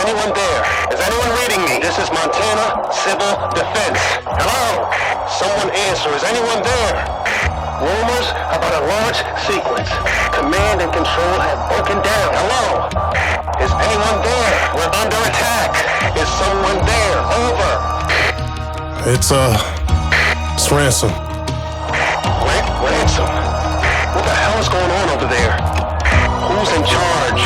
anyone there? Is anyone reading me? This is Montana Civil Defense. Hello? Someone answer. Is anyone there? Rumors about a large sequence. Command and control have broken down. Hello? Is anyone there? We're under attack. Is someone there? Over. It's Ransom. Ransom? What the hell is going on over there? Who's in charge?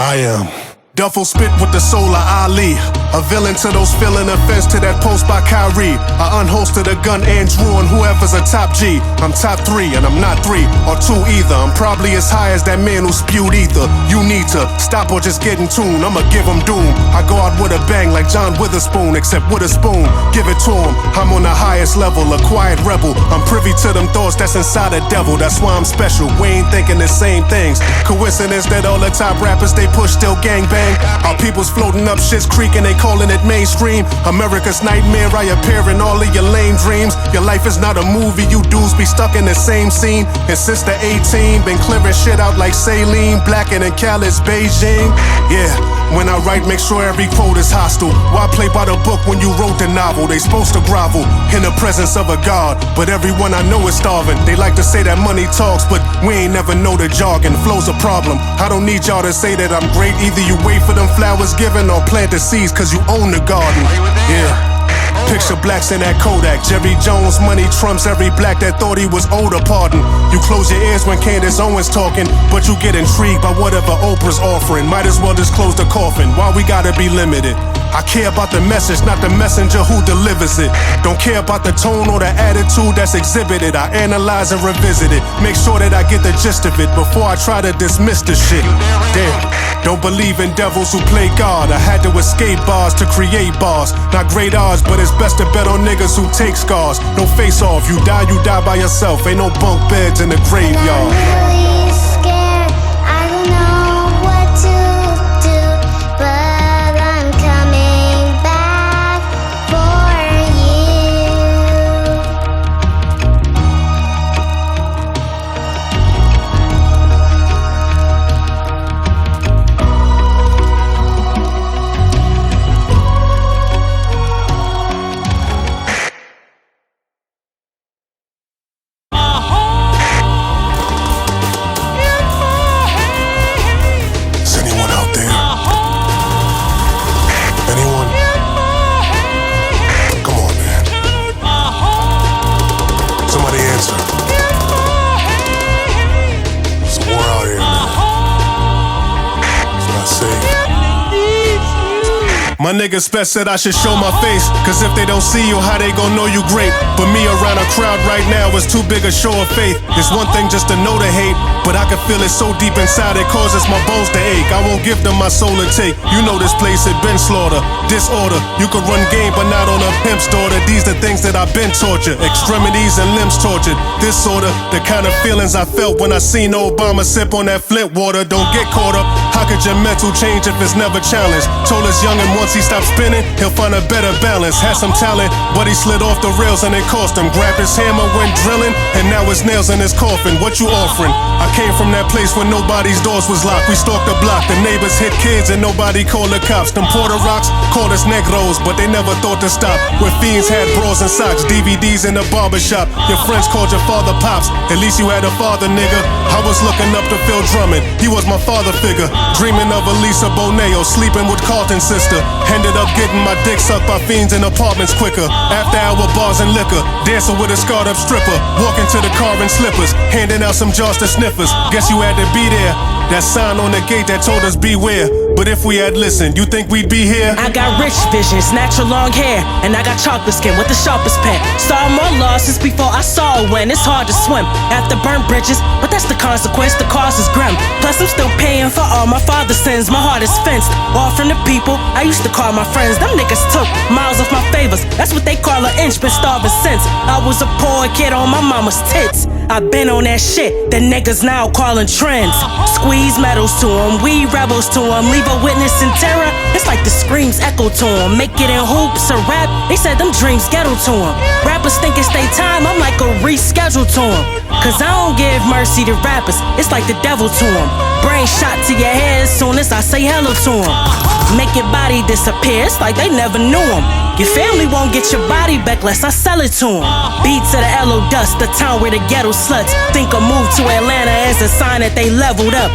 I am. Duffel spit with the soul of Ali. A villain to those feeling offense to that post by Kyrie. I unholstered a gun and drew on whoever's a top G. I'm top 3 and I'm not 3 or 2 either. I'm probably as high as that man who spewed ether. You need to stop or just get in tune. I'ma give him doom. I go out with a bang like John Witherspoon, except with a spoon. Give it to him. I'm on the highest level, a quiet rebel. I'm privy to them thoughts that's inside a devil. That's why I'm special. We ain't thinking the same things. Coincidence that all the top rappers they push still gangbang. Our people's floating up shit's creek and they calling it mainstream. America's nightmare, I appear in all of your lame dreams. Your life is not a movie, you dudes be stuck in the same scene. And since the 18, been clearing shit out like saline. Blacker than Callus, Beijing. Yeah, when I write, make sure every quote is hostile. Why play by the book when you wrote the novel? They supposed to grovel in the presence of a god, but everyone I know is starving. They like to say that money talks, but we ain't never know the jargon. Flow's a problem. I don't need y'all to say that I'm great. Either you wait for them flowers given or plant the seeds cause you own the garden. Yeah. Picture blacks in that Kodak. Jerry Jones money trumps every black that thought he was older, pardon. You close your ears when Candace Owens talking, but you get intrigued by whatever Oprah's offering. Might as well just close the coffin. Why we gotta be limited? I care about the message, not the messenger who delivers it. Don't care about the tone or the attitude that's exhibited. I analyze and revisit it. Make sure that I get the gist of it before I try to dismiss the shit. Damn, don't believe in devils who play God. I had to escape bars to create bars. Not great odds, but it's best to bet on niggas who take scars. No face off, you die by yourself. Ain't no bunk beds in the graveyard. My nigga Spet said I should show my face, cause if they don't see you, how they gon' know you great? But me around a crowd right now is too big a show of faith. It's one thing just to know the hate, but I can feel it so deep inside it causes my bones to ache. I won't give them my soul to take. You know this place had been slaughter, disorder. You could run game but not on a pimp's daughter. These the things that I've been tortured, extremities and limbs tortured. This sorta, the kind of feelings I felt when I seen Obama sip on that Flint water. Don't get caught up, how could your mental change if it's never challenged? Told us young and once he stopped spinning, he'll find a better balance. Had some talent, but he slid off the rails and it cost him. Grabbed his hammer, went drilling, and now his nails in his coffin. What you offering? I came from that place where nobody's doors was locked. We stalked the block, the neighbors hit kids and nobody called the cops. Them Porter Rocks called us negros, but they never thought to stop. Where fiends had bras and socks, DVDs in the barbershop. Your friends called your father Pops, at least you had a father, nigga. I was looking up to Phil Drummond, he was my father figure. Dreaming of Elisa Boneo, sleeping with Carlton's sister. Ended up getting my dick sucked by fiends in apartments quicker. After hour bars and liquor, dancing with a scarred up stripper. Walking to the car in slippers, handing out some jars to sniffers. Guess you had to be there. That sign on the gate that told us beware. But if we had listened, you think we'd be here? I got rich visions, natural long hair, and I got chocolate skin with the sharpest pen. Saw more losses before I saw a win. It's hard to swim after burnt bridges, but that's the consequence, the cost is grim. Plus I'm still paying for all my father's sins. My heart is fenced off from the people I used to call my friends. Them niggas took miles off my favors, that's what they call an inch. Been starving since I was a poor kid on my mama's tits. I been on that shit that niggas now calling trends. Squeeze medals to them, we rebels to them. Leave a witness in terror, it's like the screams echo to them. Make it in hoops or rap, they said them dreams ghetto to them. Rappers think it's they time, I'm like a reschedule to them. Cause I don't give mercy to rappers, it's like the devil to them. Brain shot to your head as soon as I say hello to them. Make your body disappear, it's like they never knew him. Your family won't get your body back lest I sell it to him. Beat to the LO dust, the town where the ghetto sluts think a move to Atlanta is a sign that they leveled up.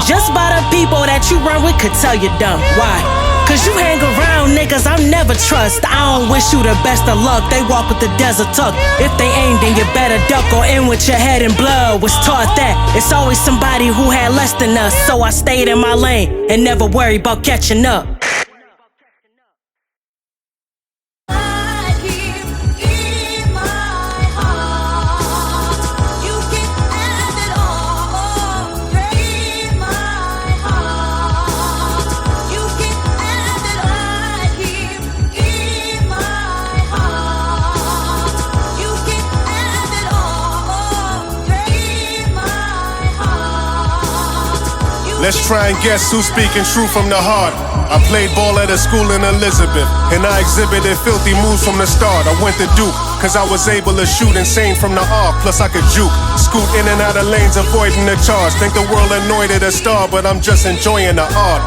Just by the people that you run with could tell you dumb. Why? Cause you hang around niggas I never trust. I don't wish you the best of luck. They walk with the desert tuck. If they aim, then you better duck or in with your head in blood. Was taught that it's always somebody who had less than us. So I stayed in my lane and never worried about catching up. Let's try and guess who's speaking true from the heart. I played ball at a school in Elizabeth, and I exhibited filthy moves from the start. I went to Duke, cause I was able to shoot insane from the arc, plus I could juke. Scoot in and out of lanes, avoiding the charge. Think the world anointed a star, but I'm just enjoying the art.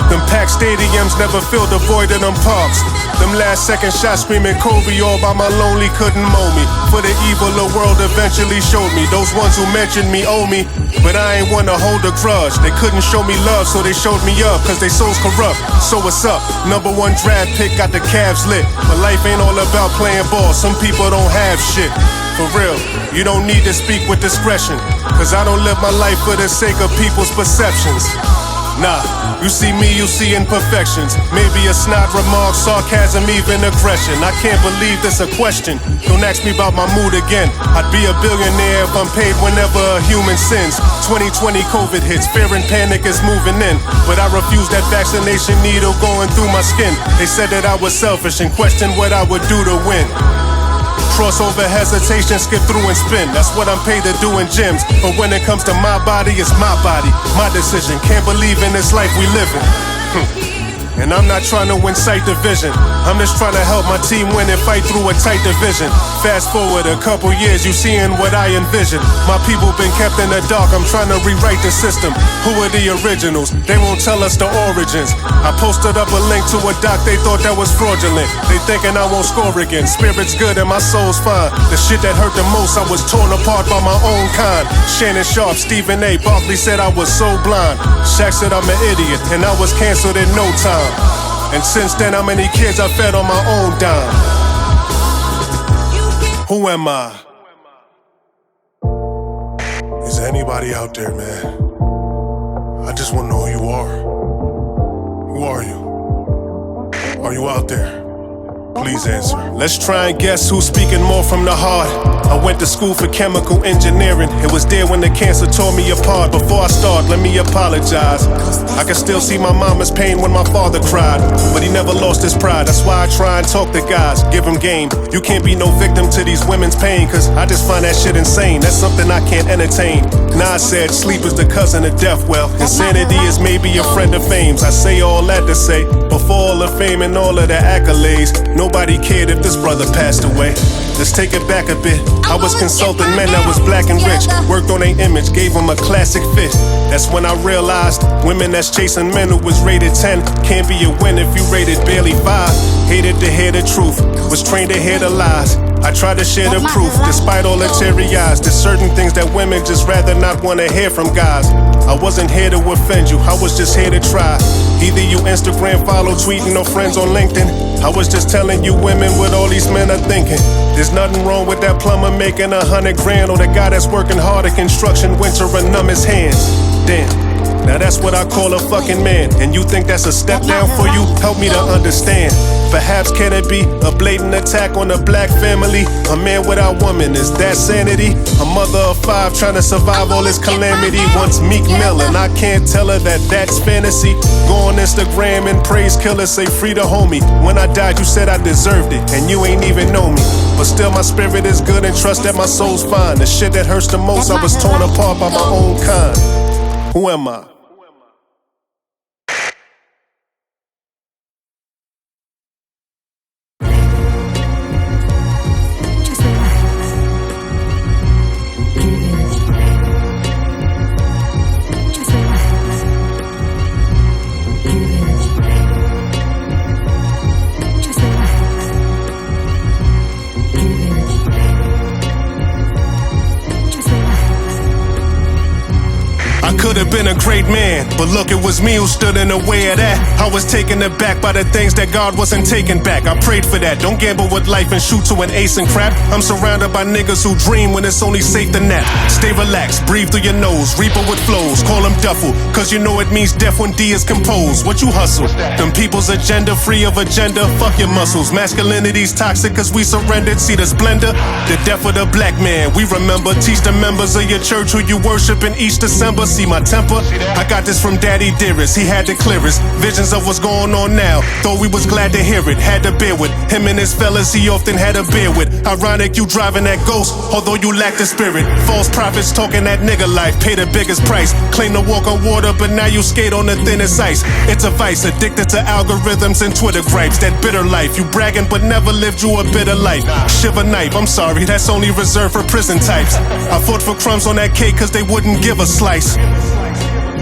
Them packed stadiums never filled the void in them parks. Them last second shots screaming Kobe all by my lonely couldn't mold me. For the evil the world eventually showed me. Those ones who mentioned me owe me, but I ain't wanna hold a grudge. They couldn't show me love, so they showed me up, cause they souls corrupt. So what's up? #1 draft pick, got the Cavs lit. But life ain't all about playing ball, some people don't have shit. For real, you don't need to speak with discretion, cause I don't live my life for the sake of people's perceptions. Nah, you see me, you see imperfections. Maybe a snide remark, sarcasm, even aggression. I can't believe this a question. Don't ask me about my mood again. I'd be a billionaire if I'm paid whenever a human sins. 2020 COVID hits, fear and panic is moving in. But I refuse that vaccination needle going through my skin. They said that I was selfish and questioned what I would do to win. Crossover hesitation, skip through and spin. That's what I'm paid to do in gyms. But when it comes to my body, it's my body, my decision. Can't believe in this life we live in. And I'm not trying to incite division. I'm just trying to help my team win and fight through a tight division. Fast forward a couple years, you seeing what I envision. My people been kept in the dark, I'm trying to rewrite the system. Who are the originals? They won't tell us the origins. I posted up a link to a doc, they thought that was fraudulent. They thinking I won't score again. Spirit's good and my soul's fine. The shit that hurt the most, I was torn apart by my own kind. Shannon Sharp, Stephen A. Barkley said I was so blind. Shaq said I'm an idiot, and I was canceled in no time. And since then, how many kids I fed on my own dime? Who am I? Is there anybody out there, man? I just want to know who you are. Who are you? Are you out there? Please answer. Let's try and guess who's speaking more from the heart. I went to school for chemical engineering. It was there when the cancer tore me apart. Before I start, let me apologize. I can still see my mama's pain when my father cried, but he never lost his pride. That's why I try and talk to guys, give them game. You can't be no victim to these women's pain, cause I just find that shit insane. That's something I can't entertain. Nas said sleep is the cousin of death. Well, insanity is maybe a friend of fame's. I say all that to say, before all the fame and all of the accolades, nobody cared if this brother passed away. Let's take it back a bit. I was consulting men that was black and rich. Worked on their image, gave them a classic fit. That's when I realized women that's chasing men who was rated 10 can't be a win if you rated barely 5. Hated to hear the truth, was trained to hear the lies. I tried to share the proof, despite all the teary eyes. There's certain things that women just rather not want to hear from guys. I wasn't here to offend you, I was just here to try. Either you Instagram follow, tweeting, or friends on LinkedIn. I was just telling you women what all these men are thinking. There's nothing wrong with that plumber making 100 grand, or the guy that's working hard at construction winter and numb his hands. Damn. Now that's what I call a fucking man. And you think that's a step down for you? Help me to understand. Perhaps can it be a blatant attack on a black family? A man without woman, is that sanity? A mother of 5 trying to survive all this calamity. Once Meek Mill, and I can't tell her that that's fantasy. Go on Instagram and praise killers, say free the homie. When I died you said I deserved it, and you ain't even know me. But still my spirit is good and trust that my soul's fine. The shit that hurts the most, I was torn apart by my own kind. Who am I? Just relax. Give I could have been a great man, but look, it was me who stood in the way of that. I was taken aback by the things that God wasn't taking back. I prayed for that. Don't gamble with life and shoot to an ace and crap. I'm surrounded by niggas who dream when it's only safe to nap. Stay relaxed, breathe through your nose, reaper with flows. Call him duffel, cause you know it means death when D is composed. What you hustle? Them people's agenda, free of agenda, fuck your muscles. Masculinity's toxic cause we surrendered. See the splendor, the death of the black man. We remember, teach the members of your church who you worship in each December. See my temper? I got this from Daddy Dearest, he had the clearest visions of what's going on now. Though we was glad to hear it, had to bear with him and his fellas he often had a beer with. Ironic you driving that ghost, although you lack the spirit. False prophets talking that nigga life, pay the biggest price. Claim to walk on water, but now you skate on the thinnest ice. It's a vice, addicted to algorithms and Twitter gripes. That bitter life, you bragging but never lived you a bitter life. Shiver knife, I'm sorry, that's only reserved for prison types. I fought for crumbs on that cake cause they wouldn't give a slice.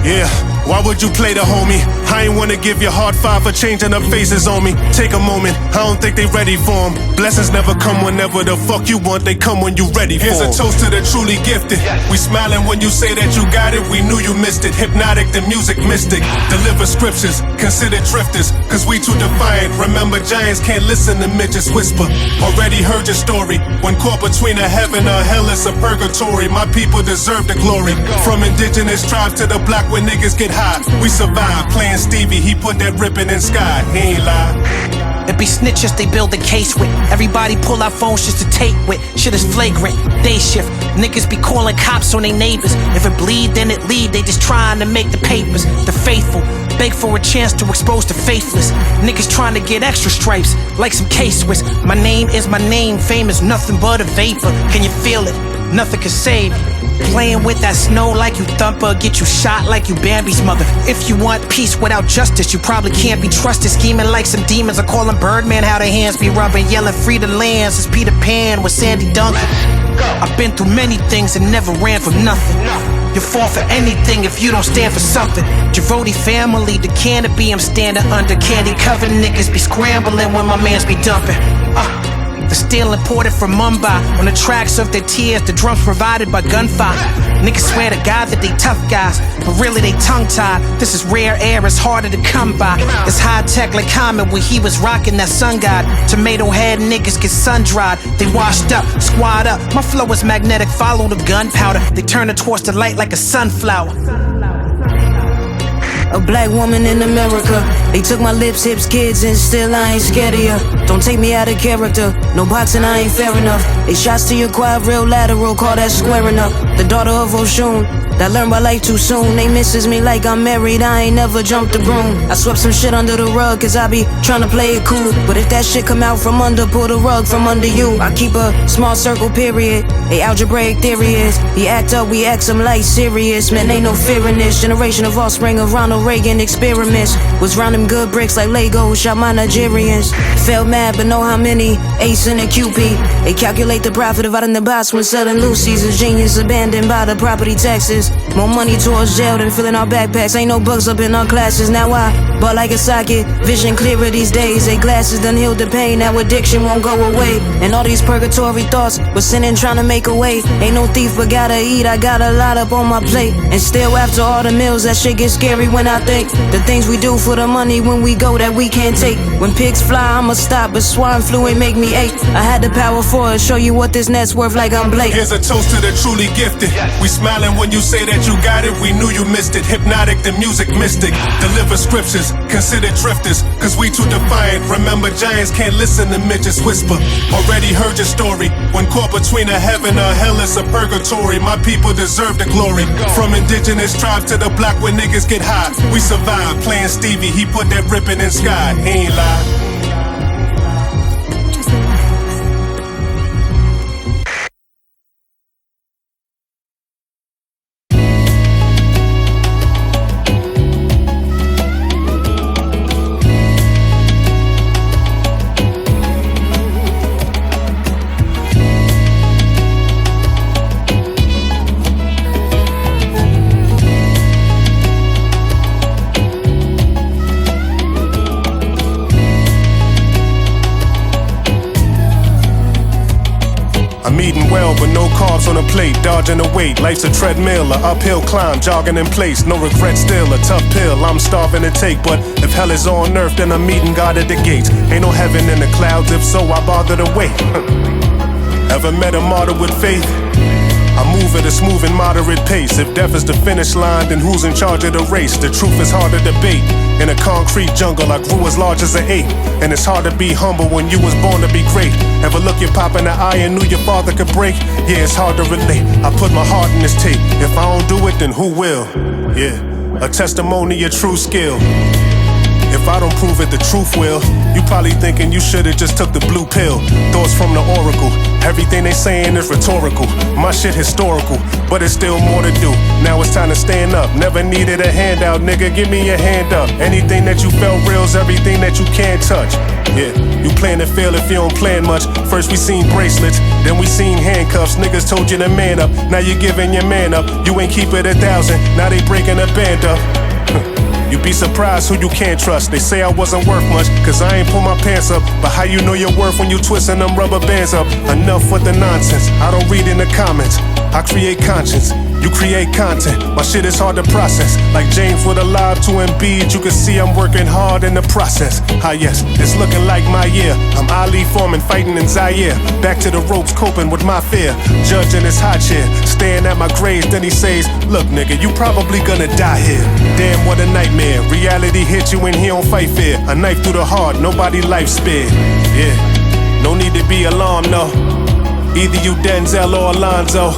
Yeah, why would you play the homie? I ain't wanna give you hard five for changing up faces on me. Take a moment, I don't think they ready for them. Blessings never come whenever the fuck you want, they come when you ready for them. Here's a toast to the truly gifted. We smiling when you say that you got it, we knew you missed it. Hypnotic, the music mystic. Deliver scriptures, consider drifters, cause we too defiant. Remember giants can't listen to midgets whisper. Already heard your story. When caught between a heaven or hell, it's a purgatory. My people deserve the glory. From indigenous tribes to the block where niggas get high. We survived, playing Stevie, he put that ribbon in sky. He ain't lie. It be snitches they build a case with. Everybody pull out phones just to take with. Shit is flagrant, day shift. Niggas be calling cops on they neighbors. If it bleed, then it lead. They just trying to make the papers. The faithful beg for a chance to expose the faithless. Niggas trying to get extra stripes, like some K-Swiss. My name is my name, fame is nothing but a vapor. Can you feel it? Nothing can save you. Playing with that snow like you Thumper, get you shot like you Bambi's mother. If you want peace without justice, you probably can't be trusted. Scheming like some demons, I call them Birdman, how their hands be rubbing. Yelling free the lands, it's Peter Pan with Sandy Duncan. I've been through many things and never ran from nothing. You fall for anything if you don't stand for something. Javoti family, the canopy I'm standing under. Candy covered niggas be scrambling when my mans be dumping. The steel imported from Mumbai. On the tracks of their tears, the drums provided by gunfire. Niggas swear to God that they tough guys, but really they tongue-tied. This is rare air, it's harder to come by. It's high-tech like Comet when he was rocking that sun god. Tomato head niggas get sun-dried. They washed up, squad up. My flow is magnetic, follow the gunpowder. They turn it towards the light like a sunflower. A black woman in America. They took my lips, hips, kids, and still I ain't scared of ya. Don't take me out of character. No boxing, I ain't fair enough. They shots to your quad, real lateral, call that squaring up. The daughter of Oshun, that learned my life too soon. They misses me like I'm married, I ain't never jumped the broom. I swept some shit under the rug, cause I be tryna play it cool. But if that shit come out from under, pull the rug from under you. I keep a small circle, period. A algebraic theory is, he act up, we act some like serious. Man, ain't no fear in this generation of offspring of Ronald Reagan experiments. Was round them good bricks like Lego, shot my Nigerians. Felt mad, but know how many ace in a QP. They calculate the profit of out in the box when selling Lucy's. A genius abandoned by the property taxes. More money towards jail than filling our backpacks. Ain't no bugs up in our classes. Now I ball like a socket, vision clearer these days. They glasses done healed the pain, now addiction won't go away. And all these purgatory thoughts was sinning trying to make a way. Ain't no thief but gotta eat, I got a lot up on my plate. And still after all the meals, that shit gets scary when I think the things we do for the money when we go that we can't take. When pigs fly, I'ma stop, but swine flu ain't make me ache. I had the power for it, show you what this net's worth like I'm Blake. Here's a toast to the truly gifted. We smiling when you say that you got it, we knew you missed it. Hypnotic, the music mystic. Deliver scriptures, consider drifters, cause we too defiant. Remember giants can't listen to midgets whisper. Already heard your story. When caught between a heaven or hell, it's a purgatory. My people deserve the glory. From indigenous tribes to the block where niggas get high. We survived, playing Stevie, he put that ribbon in sky. He ain't lie. eating well, but no carbs on a plate. Dodging the weight, life's a treadmill, a uphill climb, jogging in place. No regret still, a tough pill I'm starving to take. But if hell is on earth, then I'm meeting God at the gates. Ain't no heaven in the clouds, if so, I bother to wait. Ever met a martyr with faith? I move at a smooth and moderate pace. If death is the finish line, then who's in charge of the race? The truth is hard to debate. In a concrete jungle, I grew as large as an ape. And it's hard to be humble when you was born to be great. Ever look your pop in the eye and knew your father could break? Yeah, it's hard to relate. I put my heart in this tape. If I don't do it, then who will? Yeah, a testimony of true skill. If I don't prove it, the truth will. You probably thinking you should've just took the blue pill. Thoughts from the oracle. Everything they saying is rhetorical. My shit historical, but it's still more to do. Now it's time to stand up. Never needed a handout, nigga, give me a hand up. Anything that you felt real's everything that you can't touch. Yeah, you plan to fail if you don't plan much. First we seen bracelets, then we seen handcuffs. Niggas told you to man up, now you giving your man up. You ain't keep it 1,000, now they breaking the band up. You be surprised who you can't trust. They say I wasn't worth much, cause I ain't pull my pants up. But how you know your worth when you twisting them rubber bands up? Enough with the nonsense, I don't read in the comments. I create conscience, you create content. My shit is hard to process. Like James with a live to Embiid, you can see I'm working hard in the process. Ah yes, it's looking like my year. I'm Ali Foreman fighting in Zaire. Back to the ropes, coping with my fear. Judge in his high chair, staring at my grades. Then he says, look nigga, you probably gonna die here. Damn, what a nightmare. Reality hit you and he don't fight fair. A knife through the heart, nobody life spared. Yeah, no need to be alarmed, no. Either you Denzel or Alonzo.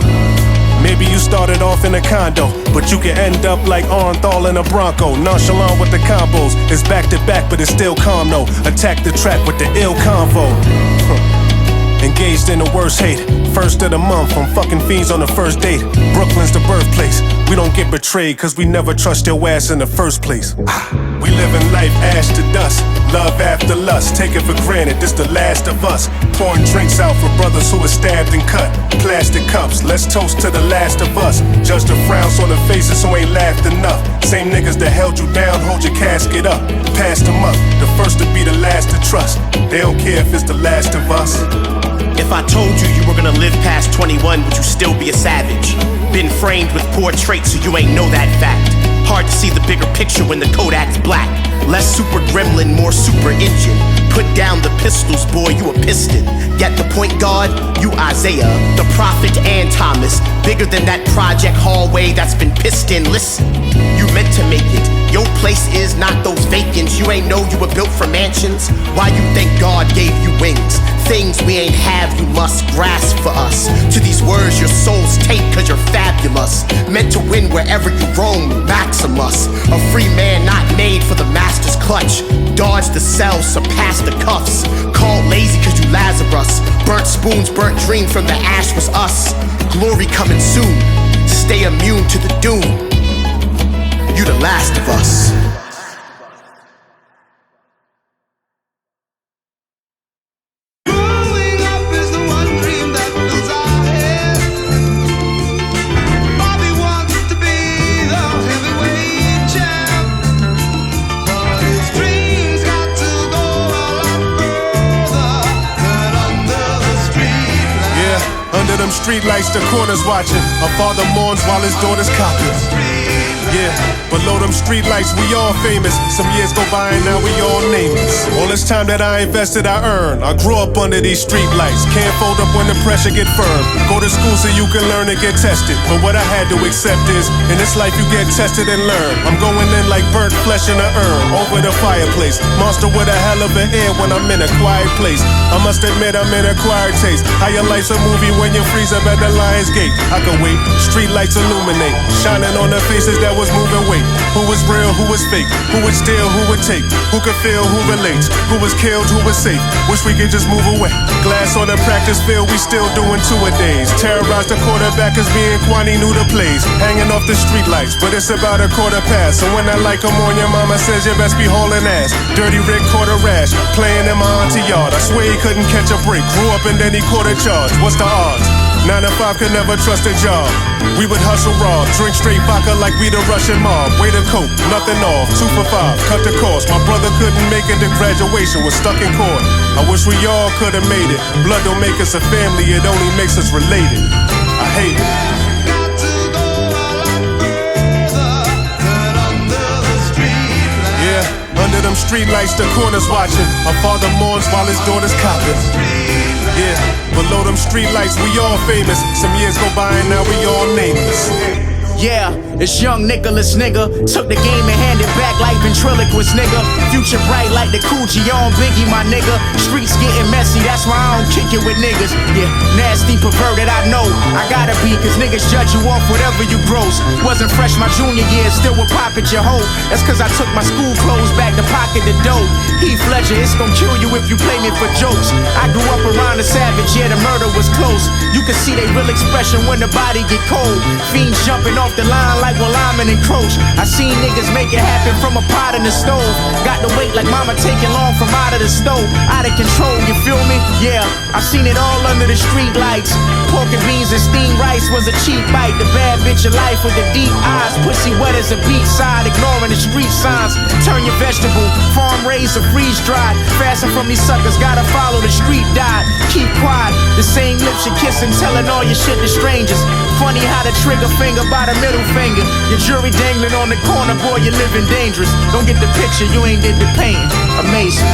Maybe you started off in a condo, but you can end up like Arnthal in a Bronco. Nonchalant with the combos, it's back to back, but it's still calm, no. Attack the track with the ill convo. Engaged in the worst hate. First of the month, I'm fucking fiends on the first date. Brooklyn's the birthplace. We don't get betrayed, cause we never trust your ass in the first place. We living life ash to dust. Love after lust, take it for granted, this the last of us. Pouring drinks out for brothers who were stabbed and cut. Plastic cups, let's toast to the last of us. Judge the frowns on the faces who ain't laughed enough. Same niggas that held you down, hold your casket up. Passed them up, the first to be the last to trust. They don't care if it's the last of us. If I told you you were gonna live past 21, would you still be a savage? Been framed with poor traits, so you ain't know that fact. Hard to see the bigger picture when the Kodak's black. Less super gremlin, more super engine. Put down the pistols, boy, you a piston. Get the point guard, you Isaiah, the prophet and Thomas. Bigger than that project hallway that's been pissed in. Listen, you meant to make it. Your place is not those vacants. You ain't know you were built for mansions. Why you think God gave you wings? Things we ain't have, you must grasp for us. To these words your souls take, cause you're fabulous. Meant to win wherever you roam, Maximus. A free man not made for the master's clutch. Dodge the cell, surpass the cuffs. Called lazy cause you Lazarus. Burnt spoons, burnt dream from the ash was us. Glory coming soon, stay immune to the doom. You the last of us. Street lights, the corners watching. A father mourns while his daughter's copying. Yeah, below them street lights, we all famous. Some years go by and now we all nameless. All this time that I invested, I earned. I grew up under these street lights. Can't fold up when the pressure get firm. Go to school so you can learn and get tested. But what I had to accept is, in this life you get tested and learn. I'm going in like burnt flesh in an urn, over the fireplace. Monster with a hell of an air when I'm in a quiet place. I must admit I'm in acquired taste. How your life's a movie when you freeze up at the Lion's Gate. I can wait, street lights illuminate, shining on the faces that was moving weight. Who was real, who was fake, who would steal, who would take, who could feel, who relates, who was killed, who was safe. Wish we could just move away. Glass on the practice field, we still doing two-a-days. Terrorize the quarterback cause me and Kwani knew the plays. Hanging off the street lights, but it's about 1/4 past. So when I like come on, your mama says you best be hauling ass. Dirty Rick caught a rash, playing in my auntie yard. I swear he couldn't catch a break. Grew up and then he caught a charge. What's the odds? 9 to 5 could never trust a job. We would hustle raw, drink straight vodka like we the Russian mob. Way to cope, nothing off, 2 for 5, cut the cost. My brother couldn't make it to graduation, was stuck in court. I wish we all could've made it. Blood don't make us a family, it only makes us related. I hate it. Yeah, under them street lights, the corners watching. A father mourns while his daughter's copping. Yeah, below them street lights, we all famous. Some years go by and now we all nameless. Yeah, it's young Nicholas, nigga. Took the game and handed back like ventriloquist, nigga. Future bright like the Coochie on Biggie, my nigga. Streets getting messy, that's why I don't kick it with niggas. Yeah, nasty, perverted, I know. I gotta be, cause niggas judge you off whatever you gross. Wasn't fresh my junior year, still would pop at your hoe. That's cause I took my school clothes back to pocket the dough. Heath Ledger, it's gon' kill you if you play me for jokes. I grew up around the savage, yeah, the murder was close. You can see they real expression when the body get cold. Fiends jumping off the line like Will Lyman and Croach. I seen niggas make it happen from a pot in the stove. Got to wait like mama taking long from out of the stove. Out of control, you feel me? Yeah, I seen it all under the street lights. Pork and beans and steamed rice was a cheap bite. The bad bitch of life with the deep eyes. Pussy wet as a beach side, ignoring the street signs. Turn your vegetable, farm raised or freeze dried. Fasten from these suckers, gotta follow the street diet. Keep quiet, the same lips you're kissing, telling all your shit to strangers. Funny how the trigger finger by the middle finger. Your jury dangling on the corner, boy, you're living dangerous. Don't get the picture, you ain't did the painting. Amazing.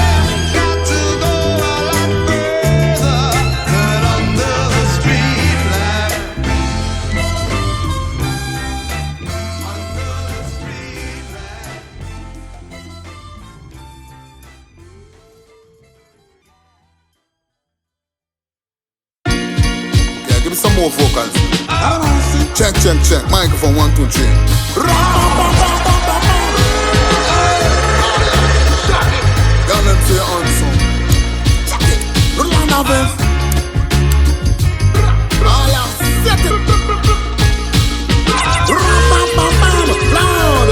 Give me some more vocals. Check, check, check. Microphone 1, 2, 3. Y'all let me say on song. Check it. Round of it. All out. Set it. Loud.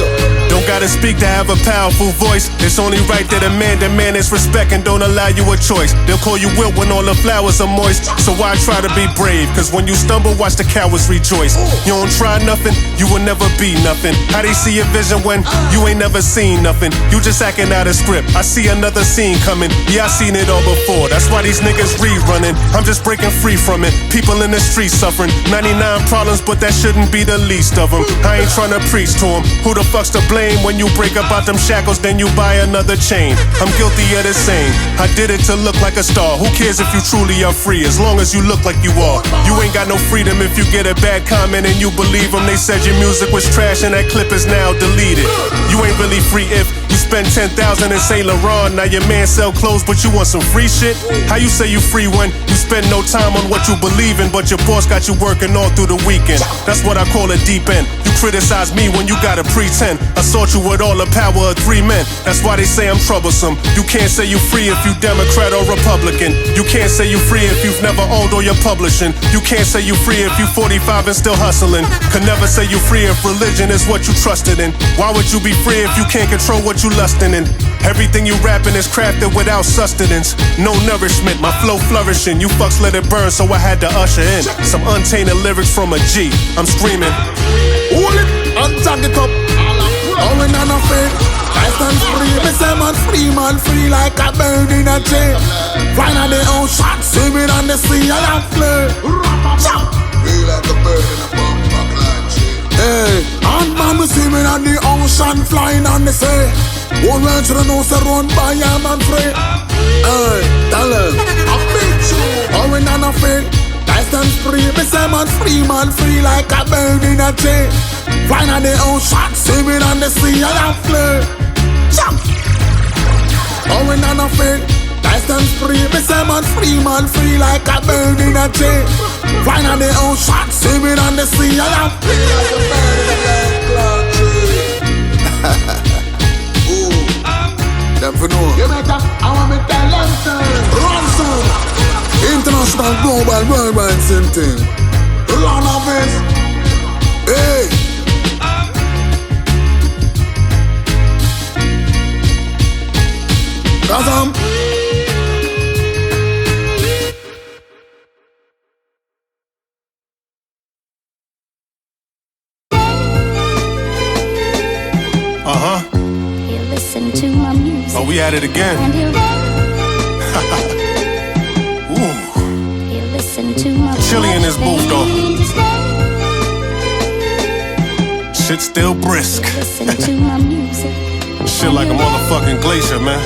Don't gotta speak to have a powerful voice. It's only right that a man demand his respect and don't allow you a choice. They'll call you wilt when all the flowers are moist. So why try to be brave? Cause when you stumble, watch the cowards rejoice. You don't try nothing, you will never be nothing. How they see your vision when you ain't never seen nothing? You just acting out of script. I see another scene coming. Yeah, I seen it all before. That's why these niggas rerunning. I'm just breaking free from it. People in the streets suffering. 99 problems, but that shouldn't be the least of them. I ain't trying to preach to them. Who the fuck's to blame? When you break up out them shackles, then you buy another chain. I'm guilty of the same. I did it to look like a star. Who cares if you truly are free, as long as you look like you are? You ain't got no freedom if you get a bad comment and you believe them. They said your music was trash and that clip is now deleted. You ain't really free if you spend 10,000 in Saint Laurent. Now your man sell clothes, but you want some free shit? How you say you free when you spend no time on what you believe in, but your boss got you working all through the weekend? That's what I call a deep end. You criticize me when you gotta pretend. Assault you with all the power of 3 men. That's why they say I'm troublesome. You can't say you free if you Democrat or Republican. You can't say you free if you've never owned or you're publishing. You can't say you free if you 45 and still hustling. Could never say you free if religion is what you trusted in. Why would you be free if you can't control what you lusting in? Everything you rapping is crafted without sustenance. No nourishment, my flow flourishing. You fucks let it burn, so I had to usher in some untainted lyrics from a G. I'm screaming. Hold it and jack it up. All in and afraid. I stand free. Me say man, free like a bird in a chain. Flying on the ocean, swimming on the sea, I am flare. Free like a bird in a bumper chain. Hey, and man, we swimming on the ocean, flying on the sea. One ranch to the nose, run by a man free. Hey, tell him, I beat you. All in and afraid. I stand free, me say man, free like a bird in a chain. Flying on the ocean, swimming on the sea, I am flare. Going on a fail, I stand free, me say man, free like a bird in a chain. Flying on the ocean, swimming on the sea, I am free like a bird in a chain. Ooh, them for know. You better, I want me tell them to Ransom. International, global, worldwide, same thing. Run of it. Hey. Cause I'm Uh-huh. You listen to my music. Oh, we at it again. And you Ooh. You listen to my Chilly in this booth, though. Shit still brisk. You listen to my music. Shit like a motherfucking glacier, man.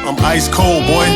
I'm ice cold, boy.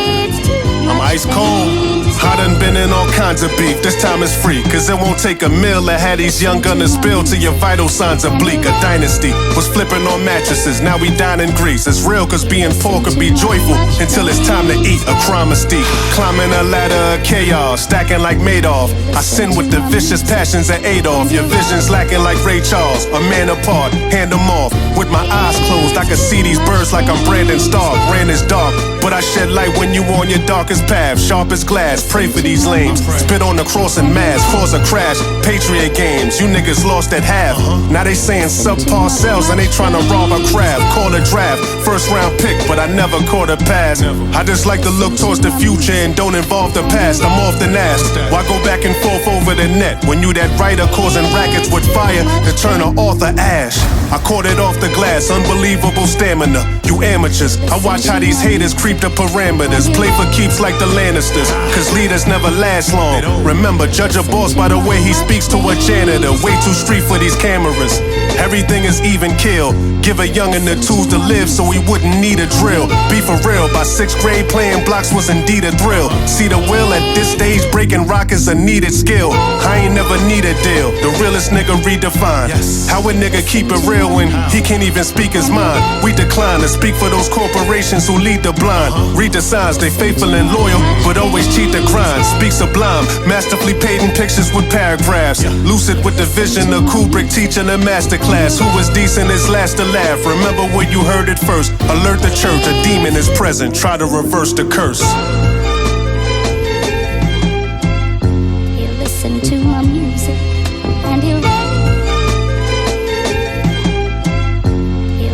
I'm ice cold. I done been in all kinds of beef. This time it's free, cause it won't take a meal to have these young gunners spill till your vital signs are bleak. A dynasty was flipping on mattresses, now we dine in Greece. It's real cause being poor could be joyful until it's time to eat. A crime mystique, climbing a ladder of chaos, stacking like Madoff. I sin with the vicious passions of Adolf. Your vision's lacking like Ray Charles. A man apart, hand them off. With my eyes closed, I can see these birds like I'm Brandon Stark. Rain is dark, but I shed light when you on your darkest path. Sharp as glass, pray for these lames. Spit on the cross and mass, cause a crash. Patriot games, you niggas lost at half. Now they saying subpar sales and they tryna rob a crab. Call a draft, first round pick, but I never caught a pass. I just like to look towards the future and don't involve the past. I'm often asked, why go back and forth over the net when you that writer causing rackets with fire to turn an author ash? I caught it off the glass, unbelievable stamina. You amateurs, I watch how these haters creep the parameters. Play for keeps like the Lannisters, cause leaders never last long. Remember, judge a boss by the way he speaks to a janitor. Way too street for these cameras. Everything is even kill. Give a youngin' the tools to live so he wouldn't need a drill. Be for real, by 6th grade playing blocks was indeed a thrill. See the will at this stage, breaking rock is a needed skill. I ain't never need a deal, the realest nigga redefined. How a nigga keep it real when he can't even speak his mind? We decline to speak for those corporations who lead the blind. Read the signs, they faithful and loyal, but always cheat the grind. Speak sublime, masterfully painting pictures with paragraphs. Lucid with the vision of Kubrick teaching a masterclass. Who was decent is last to laugh. Remember where you heard it first. Alert the church, a demon is present. Try to reverse the curse. You listen to my music. And you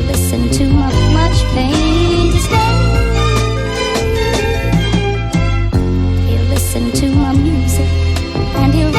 listen to my much pain. You listen to my music. And you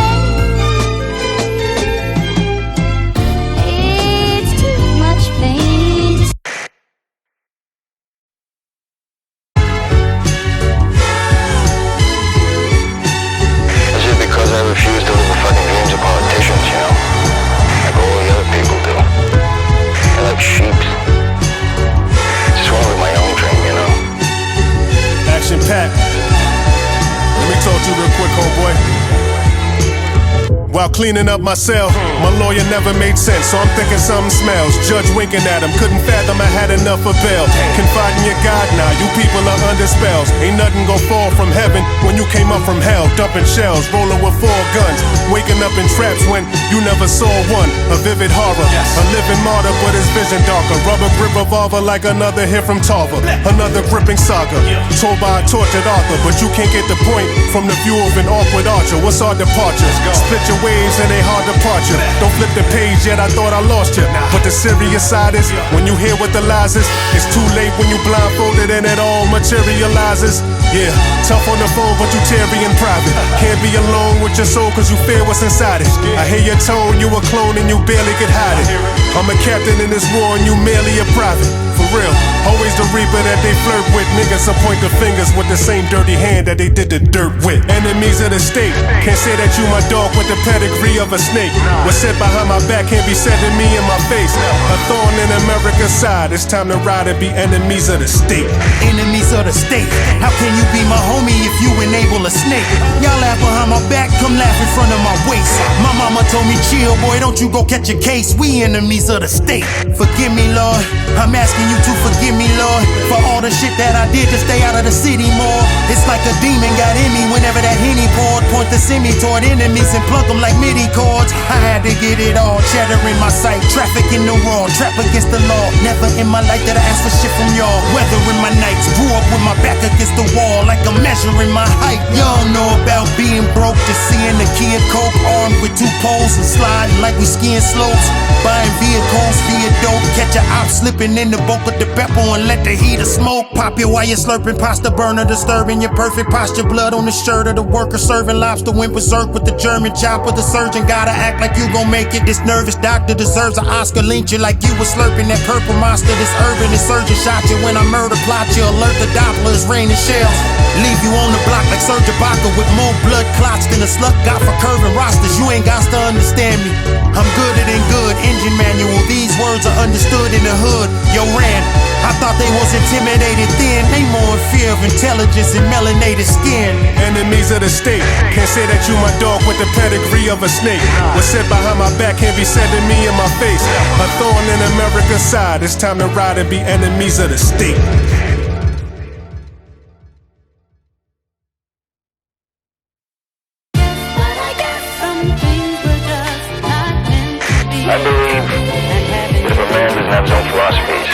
While cleaning up my cell, my lawyer never made sense, so I'm thinking something smells. Judge winking at him, couldn't fathom I had enough for bail. Confide in your God now, you people are under spells. Ain't nothing gon' fall from heaven when you came up from hell. Dumping shells, rolling with 4 guns, waking up in traps when you never saw one. A vivid horror, a living martyr, but his vision darker. Rubber grip revolver like another hit from Tarver. Another gripping saga, told by a tortured author, but you can't get the point from the view of an awkward archer. What's our departure? Split your waves and they hard departure. Don't flip the page yet, I thought I lost you. But the serious side is, when you hear what the lies is, it's too late when you blindfolded and it all materializes. Yeah, tough on the phone but you teary in private. Can't be alone with your soul cause you fear what's inside it. I hear your tone, you a clone and you barely could hide it. I'm a captain in this war and you merely a private. For real, always the reaper that they flirt with. Niggas will point the fingers with the same dirty hand that they did the dirt with. Enemies of the state, can't say that you my dog with the pedigree of a snake. What's said behind my back can't be said to me in my face. A thorn in America's side, it's time to ride and be enemies of the state. Enemies of the state, how can you be my homie if you enable a snake? Y'all laugh behind my back, come laugh in front of my waist. My mama told me chill boy, don't you go catch a case. We enemies of the state. Forgive me Lord, I'm asking you to forgive me Lord, for all the shit that I did to stay out of the city more. It's like a demon got in me whenever that Henny poured. Point the semi toward enemies and plug them like MIDI chords. I had to get it all, chatter in my sight, traffic in the raw, trap against the law. Never in my life did I ask for shit from y'all. Weather in my nights, grew up with my back against the wall like I'm measuring my height. Y'all know about being broke, to seeing the kid coke armed with 2 poles and sliding like we skiing slopes. Buying vehicles via dope, Catch a op slipping in the boca de pepper and let the heater smoke. Pop you while you're slurping pasta burner, disturbing your perfect posture. Blood on the shirt of the worker serving lobster. Went berserk with the German chopper. The surgeon gotta act like you gon' make it. This nervous doctor deserves an Oscar. Lynch you like you was slurping that purple monster. This urban insurgent shot you when I murder plot you. Alert the Doppler, it's raining shells. Leave you on the block like Serge Ibaka with more blood clots than a slut got for curving rosters. You ain't got to understand me. I'm gooder than good. Engine manual. These words are understood in the hood. Yo, Rand, I thought they was intimidated then. They more in fear of intelligence and melanated skin. Enemies of the state. Can't say that you my dog with the pedigree of a snake. What's said behind my back can't be said to me in my face. A thorn in America's side. It's time to ride and be enemies of the state. I believe that if a man doesn't have his own philosophies,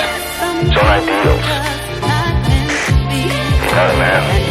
his own ideals, he's not a man.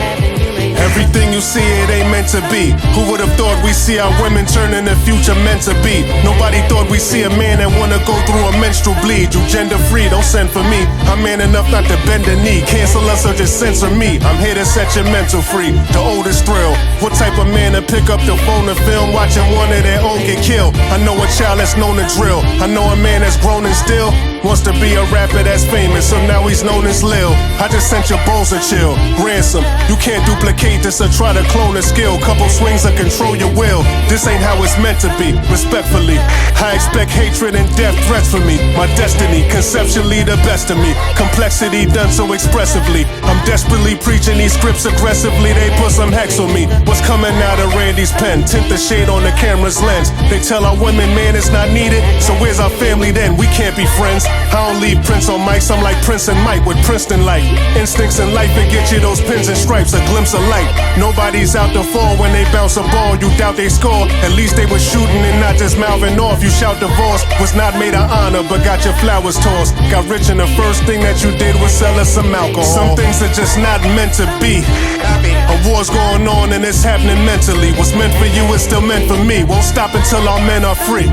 Everything you see, it ain't meant to be. Who would have thought we see our women turn in the future meant to be? Nobody thought we see a man that wanna go through a menstrual bleed. You gender free, don't send for me. I'm man enough not to bend a knee. Cancel us or just censor me. I'm here to set your mental free. The oldest thrill. What type of man to pick up the phone and film watching one of their own get killed? I know a child that's known to drill. I know a man that's grown and still wants to be a rapper that's famous, so now he's known as Lil. I just sent your balls a chill. Ransom, you can't duplicate this or try to clone a skill. Couple swings or control your will. This ain't how it's meant to be. Respectfully, I expect hatred and death threats for me. My destiny, conceptually the best of me. Complexity done so expressively. I'm desperately preaching these scripts aggressively. They put some hex on me. What's coming out of Randy's pen? Tint the shade on the camera's lens. They tell our women, man, it's not needed. So where's our family then? We can't be friends. I don't leave Prince on mics. I'm like Prince and Mike with Princeton light. Instincts in life that get you those pins and stripes, a glimpse of light. Nobody's out to fall when they bounce a ball. You doubt they score. At least they were shooting and not just mouthing off. You shout divorce was not made of honor, but got your flowers tossed. Got rich and the first thing that you did was sell us some alcohol. Some things are just not meant to be. A war's going on and it's happening mentally. What's meant for you is still meant for me. Won't stop until our men are free.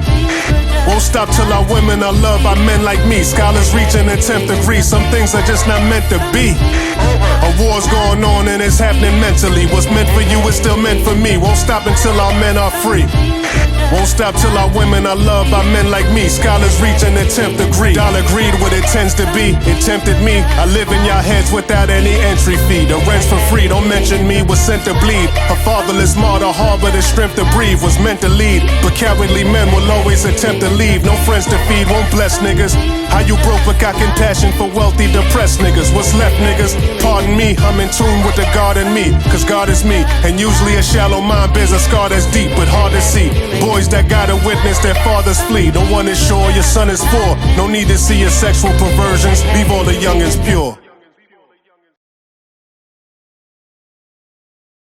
Won't stop till our women are loved by men like me. Scholars reaching the 10th degree. Some things are just not meant to be. A war's going on and it's happening mentally. What's meant for you is still meant for me. Won't stop until our men are free. Won't stop till our women are loved by men like me. Scholars reaching the 10th degree. Dollar greed what it tends to be. It tempted me. I live in your heads without any entry fee. The rent's for free, don't mention me. Was sent to bleed. A fatherless martyr harbor the strength to breathe. Was meant to lead, but cowardly men will always attempt to leave. No friends to feed, won't bless niggas. How you broke but got compassion for wealthy depressed niggas? What's left niggas? Pardon me, I'm in tune with the God in me. Cause God is me, and usually a shallow mind bears a scar that's deep but hard to see. Boys that gotta witness their fathers flee. The one is sure your son is for. No need to see your sexual perversions. Leave all the youngins pure.